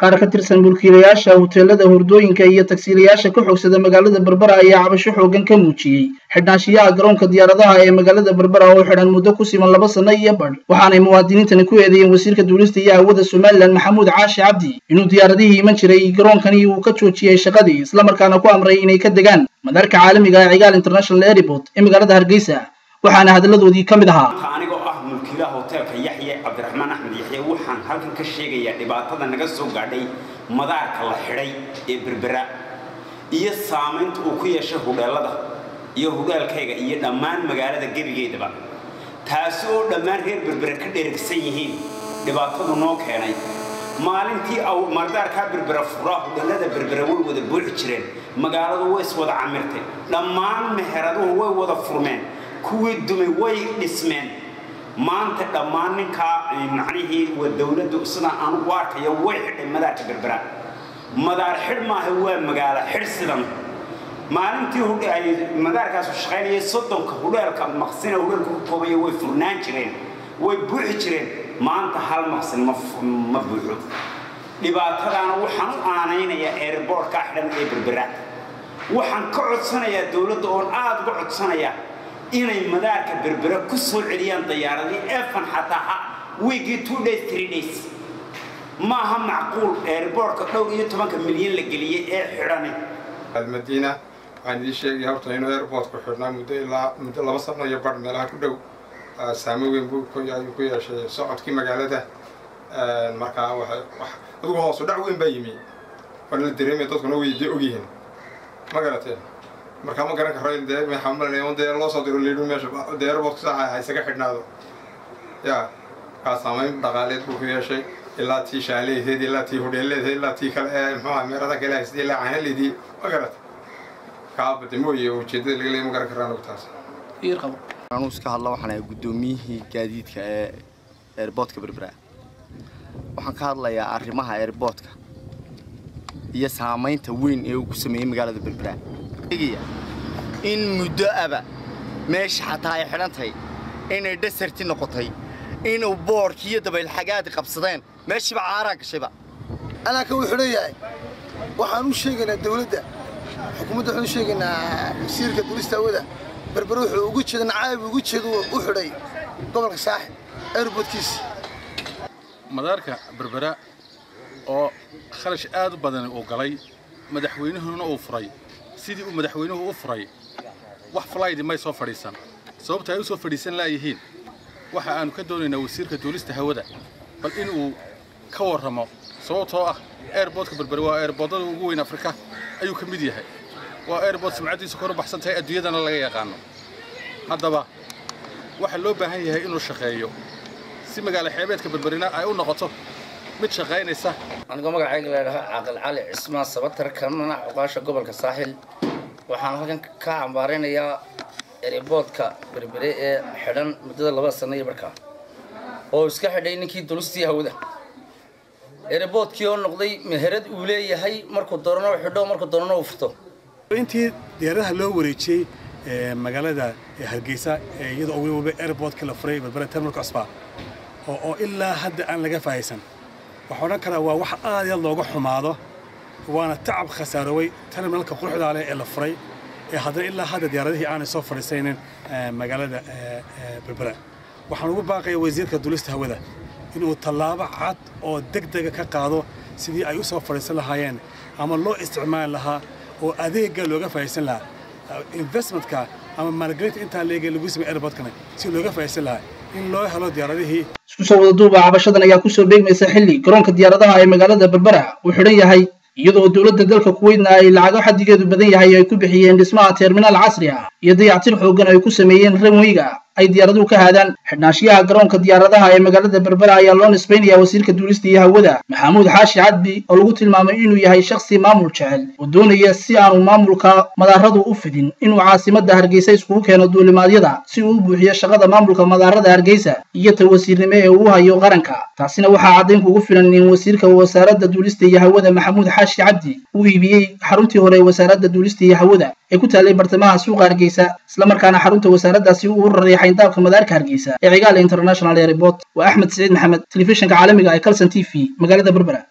qaar ka tirsan mulkiilayaasha hoteelada hurdooyinka iyo taksiilayaasha ka xogsada magaalada Berbera ayaa cabasho xoogan ka muujiyay xidhnaanshiyaha garoonka diyaaradaha ee magaalada Berbera oo xidhan muddo ku siman 2 sano iyo badh waxaanay muwaadiniintani ku eedeeyeen wasiirka duulista iyo hawada Somaliland Maxamuud Caashi Cabdi inuu diyaaradihii iman jiray garoonkani uu ka joojiyay shaqadii isla markaana ku amray inay ka degaan madaarka caalamiga ah ee Cigaal International Airport ee magaalada Hargeysa waxaana hadaladoodii kamid ahaa anigoo ah mulkiilaha hoteelka Yaxye Cabdiraxmaan Axmed Yaxye waxaan halkan ka sheegayaa dhibaatada naga soo gaadhay madaarka la xidhay ee Berbera iyo saameynta uu ku yeeshay hudheelada iyo hudheelkayga iyo dhammaan magaalada gebigeedaba taasi oo dhammaan reer Berbera ka dheregsan yihiin dhibaatadu noo keenay maalintii madaarka Berbera furaa hudheelada Berbera way wada buuxi jireen magaaladu way wada camirtay dhammaan meheraduhu way wada furmeen kuwii dumay way dhismeen maanta dhammaan ninka macnihii dawladdu sida aan u arkayo way xidhay madaarka Berbera madaar xidh maaha waa magaalo xidh sidan maalintii ay madaarkaas shaqeynayay 30 hudheelka maqsina hudheelku koobay way furnaan jireen way buuxi jireen maanta hal maqsin ma buuxo dhibaatadana waxaan u aanaynayaa airport-ka xidhan ee Berbera waxaan ka codsanayaa dawladda oo aad uga codsanayaa inay madaarka Berbera ku soo celiyaan diyaaradii F1 xataa weekii 2 days 3 days ما هم معقول airport كدور 12 مليون لقليه حراني المدينة عندي شيء يهرب إنه airport كحرنا مدة لا بس أنا يبرد ملاك كدو ساموين بو كوي شيء صعد كي مجالته المكان واحد هو صدق وين بيمي فأنا الدريم يتوقع ويجي أجيهن مجالته مركب مكان كهرين ده محمل اليوم ده الله صدق اللي يروم يشوف ده airport ساعة هاي سكة حرنا ده يا كاسامين بقالت بوكي شيء إلا تي شالي هذي إلا تي هوديل هذي إلا تي كلا ما مرة كلا هذي إلا عهل دي وقرت كاب تموي وشدة اللي مقرر كرنا وقتاس. يرقب. أنا وسك الله وحنا قدوميه جديد كإيربوت كبربرة. وحنا الله يا أرمها إيربوت ك. يسامين توين يوكسمين مقالة بربرة. إيه. إن مدأبة مش حتى يحرنتهاي. إن الدسرتي نقطهاي. إنه بوركية دبي الحاجات قبضتين ماشي بعارك شباب. أنا كوي حرية وحنو شيء إن الدولة حكومة حنو شيء إن يصير كدولة وده بربروح وجود شيء نعايب وجود شيء وحرية قبل الساحل أربط كيس. مدارك بربرة أو خرج آد بدن أو قلي مدحوينه هنا أوفري سيدي ومدحوينه أوفري وحفلاي دي ما يصوف فريسان صوبته يوسف فريسان لا يهين waxa aan ka doonaynaa wasiirka duulista hawada bal inuu ka warramo sababtoo ah airport-ka Berbera waa airport-da ugu weyn Afrika ayuu ka mid yahay waa airport sumcadiisu kor u baxsan tahay adduunyadana laga yaqaano haddaba waxa loo baahan yahay inuu shaqeeyo si magaalo xeebeedka Berberina ay u noqoto mid shaqeynaysa aniga magacayga leeyahay Caaqil Cali Cismaan Sabatar kana uqaasha gobolka Saaxil waxaan halkan ka cambaaraynayaa airport-ka Berbera ee xidhan muddo 2 sano iyo barka oo iska xidhay ninkii duulistii hawada airport-kii oo noqday meherad uu leeyahay markuu doorno xidho markuu doorno uu furto intii diyaaradaha loo wareejiyay magaalada Hargeysa iyadoo weliba airport-ka la furay Berbera terminal cusba oo ilaa hadda aan laga faaysan waxaan karaa waa wax aad looga xumaado waana tacab khasaaroway terminalka quruxda leh ee la furay هذا إلا هذا ديارته أنا سوف رسينا مجالة بربرة وحنوب باقي وزير كدولست هودا إنه طلابة عاد أو دق كقاضو سيدي أيو سوف رسينا هايين أما الله استعمال لها وأذيه قالوا جا فايسين لها investment كا أما مارجريت أنت اللي قالوا جسم إيربوت كنا سيدي جا فايسين لها إن الله هلا ديارته isku soo wada duuba cabashadan ayaa ku soo beegmaysa xilli garoonka diyaaradaha ee magaalada Berbera uu xidhan yahay iyadoo dawladda dalka Kuwait ay lacag xadigeedu badan yahay ay ku bixiyeen dhismaha terminal casri ah iyo dayactir xooggan ay ku sameeyeen runwayga ay diyaaraduhu ka haadaan xidhnaanshiyaha garoonka diyaaradaha ee magaalada Berbera ayaa loo nisbaynayaa wasiirka duulista iyo hawada Maxamuud Caashi Cabdi oo lagu tilmaamay inuu yahay shakhsi maamul jecel oo doonaya si aanu maamulka madaaradu u fidin inuu caasimadda Hargeysa isku keeno duulimaadyada si uu u buuxiyo shaqada maamulka madaarada Hargeysa iyo tawasiirnimo ee uu hayo qaranka taasina waxa cadeyn ugu filan in wasiirka wasaaradda duulista iyo hawada Maxamuud Caashi Cabdi uu iibiyay xaruntii hore ee wasaaradda duulista iyo hawada ee ku taalay bartamaha suuqa Hargeysa isla markaana xarunta wasaaraddaasi uu raray xayndaabka madaarka Hargeysa ee Cigaal International Airport wa Axmed Saciid Maxamed telefishinka caalamiga ee Kalsan TV magaalada Berbera.